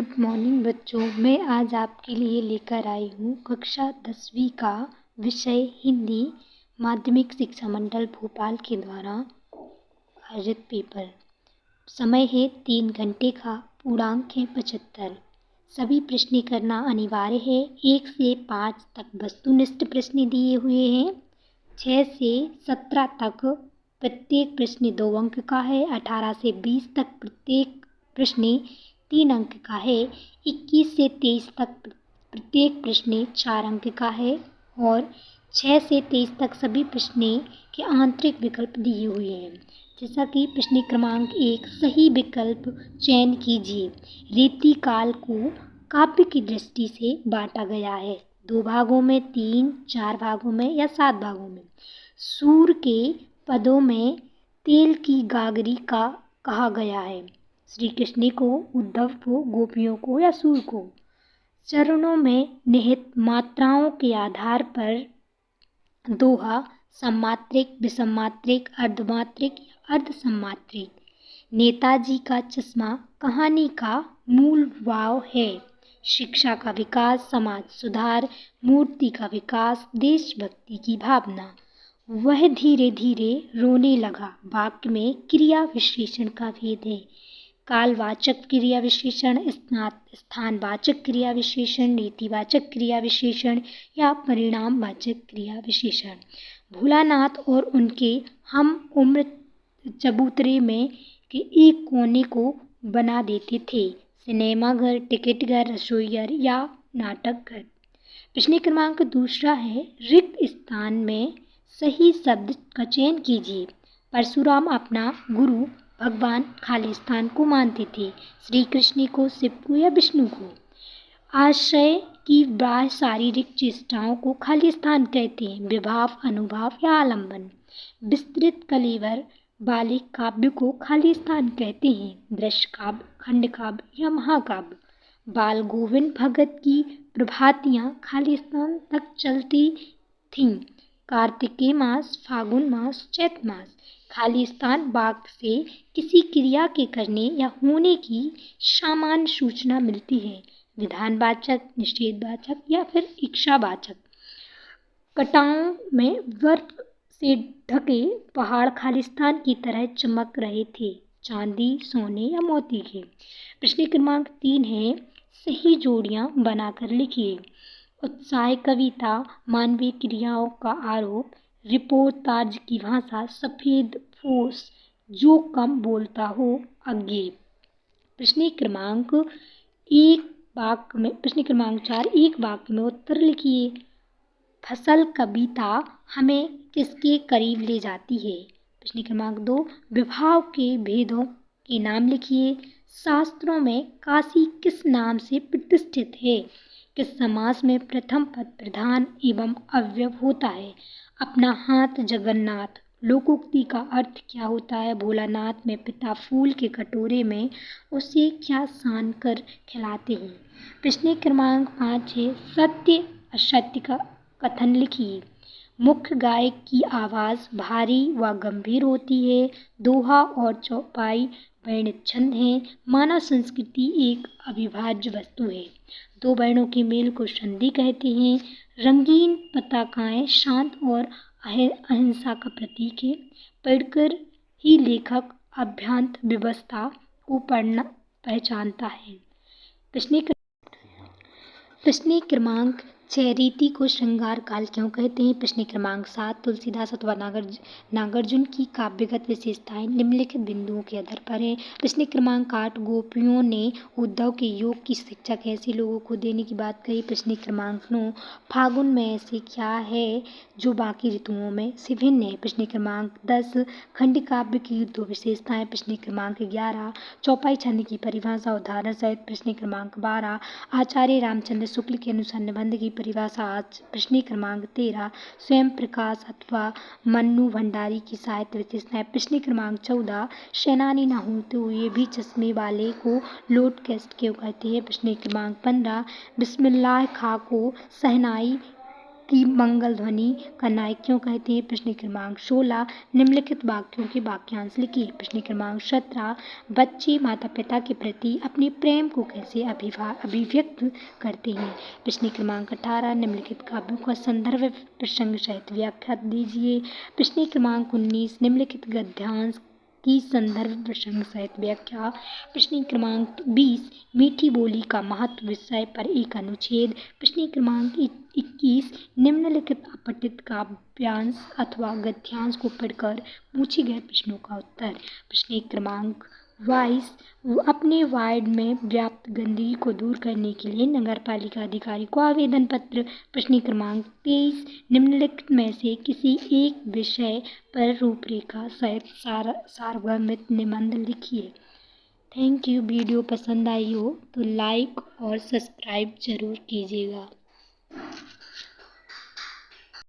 Good morning बच्चों, मैं आज आपके लिए लेकर आई हूँ कक्षा 10वीं का विषय हिंदी माध्यमिक शिक्षा मंडल भोपाल के द्वारा आयोजित पेपर। समय है 3 घंटे का, पूर्णांक है 75। सभी प्रश्न करना अनिवार्य है। 1 से 5 तक वस्तुनिष्ठ प्रश्न दिए हुए हैं। 6 से 17 तक प्रत्येक प्रश्न 2 अंक का है। 18 से 20 तक प्रत्येक प्रश्न 3 अंक का है। 21 से 23 तक प्रत्येक प्रश्न 4 अंक का है और 6 से 23 तक सभी प्रश्न के आंतरिक विकल्प दिए हुए हैं। जैसा कि प्रश्न क्रमांक 1, सही विकल्प चयन कीजिए। रीति काल को काव्य की दृष्टि से बांटा गया है 2 भागों में, 3, 4 भागों में या 7 भागों में। सूर के पदों में तेल की गागरी का कहा गया है श्री कृष्ण को, उद्धव को, गोपियों को या सूर को। चरणों में निहित मात्राओं के आधार पर दोहा सम्मात्रिक, विषममात्रिक, अर्धमात्रिक या अर्धसम्मात्रिक। नेताजी का चश्मा कहानी का मूल भाव है। शिक्षा का विकास, समाज सुधार, मूर्ति का विकास, देशभक्ति की भावना। वह धीरे धीरे रोने लगा। वाक्य में क्रिया विशेषण का भेद है। कालवाचक क्रिया विशेषण, स्थानवाचक क्रिया विशेषण, रीतिवाचक क्रिया विशेषण या परिणामवाचक क्रिया विशेषण। भोलानाथ और उनके हम उम्र चबूतरे में के एक कोने को बना देते थे सिनेमा घर, टिकट घर, रसोई घर या नाटक घर। प्रश्न क्रमांक 2 है, रिक्त स्थान में सही शब्द का चयन कीजिए। परशुराम अपना गुरु भगवान खाली स्थान को मानते थे। श्री कृष्ण को, शिव को या विष्णु को। आशय की बाह्य शारीरिक चेष्टाओं को खाली स्थान कहते हैं। विभाव, अनुभाव या आलंबन। विस्तृत कलेवर वाले काव्य को खाली स्थान कहते हैं। दृश्य काव्य, खंड काव्य या महाकाव्य। बाल गोविंद भगत की प्रभातियाँ खाली स्थान तक चलती थीं। कार्तिकेय मास, फागुन मास, चैत मास। खाली स्थान वाक्य से किसी क्रिया के करने या होने की सामान्य सूचना मिलती है। विधानवाचक, निषेधवाचक या फिर इच्छावाचक। कटाओं में बर्फ से ढके पहाड़ खाली स्थान की तरह चमक रहे थे, चांदी, सोने या मोती के। प्रश्न क्रमांक 3 है, सही जोड़ियां बनाकर लिखिए। उत्साह कविता, मानवीय क्रियाओं का आरोप, रिपोर्ट तार्ज की भाषा, सफ़ेद फूस जो कम बोलता हो, अज्ञे। प्रश्न क्रमांक 4, एक वाक्य में उत्तर लिखिए। फसल कविता हमें किसके करीब ले जाती है? प्रश्न क्रमांक 2, विभाव के भेदों के नाम लिखिए। शास्त्रों में काशी किस नाम से प्रतिष्ठित है? किस समास में प्रथम पद प्रधान एवं अव्यय होता है? अपना हाथ जगन्नाथ। लोकोक्ति का अर्थ क्या होता है? भोलानाथ में पिता फूल के कटोरे में उसे क्या सान कर खिलाते हैं? प्रश्न क्रमांक 5 है, सत्य असत्य का कथन लिखिए। मुख्य गायक की आवाज़ भारी व गंभीर होती है। दोहा और चौपाई वर्णित छंद हैं। मानव संस्कृति एक अविभाज्य वस्तु है। 2 वर्णों के मेल को संधि कहते हैं। रंगीन पताकाएं शांत और अहिंसा का प्रतीक है। पढ़कर ही लेखक अभ्यांतर व्यवस्था को पहचानता है। प्रश्न क्रमांक 6, रीति को श्रृंगार काल क्यों कहते हैं? प्रश्न क्रमांक 7, तुलसीदास अथवा नागार्जुन की काव्यगत विशेषताएं निम्नलिखित बिंदुओं के आधार पर हैं। प्रश्न क्रमांक 8, गोपियों ने उद्धव के योग की शिक्षा कैसे लोगों को देने की बात कही? प्रश्न क्रमांक 9, फागुन में ऐसे क्या है जो बाकी ऋतुओं में से भिन्न है? प्रश्न क्रमांक 10, खंड काव्य की 2 विशेषताएं। प्रश्न क्रमांक 11, चौपाई छंद की परिभाषा उदाहरण सहित। प्रश्न क्रमांक 12, आचार्य रामचंद्र शुक्ल के अनुसार निबंध की परिभाषा। आज प्रश्न क्रमांक 13, स्वयं प्रकाश अथवा मन्नू भंडारी की साहित्य विशेषताएं। प्रश्न क्रमांक 14, सेनानी न होते हुए भी चश्मे वाले को लॉर्ड कैस्ट क्यों कहते हैं? प्रश्न क्रमांक 15, बिस्मिल्लाह खां को शहनाई की मंगल ध्वनि का नायक क्यों कहते हैं? प्रश्न क्रमांक 16 निम्नलिखित वाक्यों के वाक्यांश लिखिए। प्रश्न क्रमांक 17 बच्चे माता पिता के प्रति अपने प्रेम को कैसे अभिव्यक्त करते हैं? प्रश्न क्रमांक 18 निम्नलिखित काव्यों का संदर्भ प्रसंग सहित व्याख्या दीजिए। प्रश्न क्रमांक 19 निम्नलिखित गद्यांश की संदर्भ प्रसंग सहित व्याख्या। प्रश्न क्रमांक 20 मीठी बोली का महत्व विषय पर एक अनुच्छेद। प्रश्न क्रमांक 21 निम्नलिखित अपठित काव्यांश अथवा गद्यांश को पढ़कर पूछे गए प्रश्नों का उत्तर। प्रश्न क्रमांक 22 अपने वार्ड में व्याप्त गंदगी को दूर करने के लिए नगर पालिका अधिकारी को आवेदन पत्र। प्रश्न क्रमांक 23 निम्नलिखित में से किसी एक विषय पर रूपरेखा सहित सारगर्भित निबंध लिखिए। Thank you. वीडियो पसंद आई हो तो लाइक और सब्सक्राइब जरूर कीजिएगा।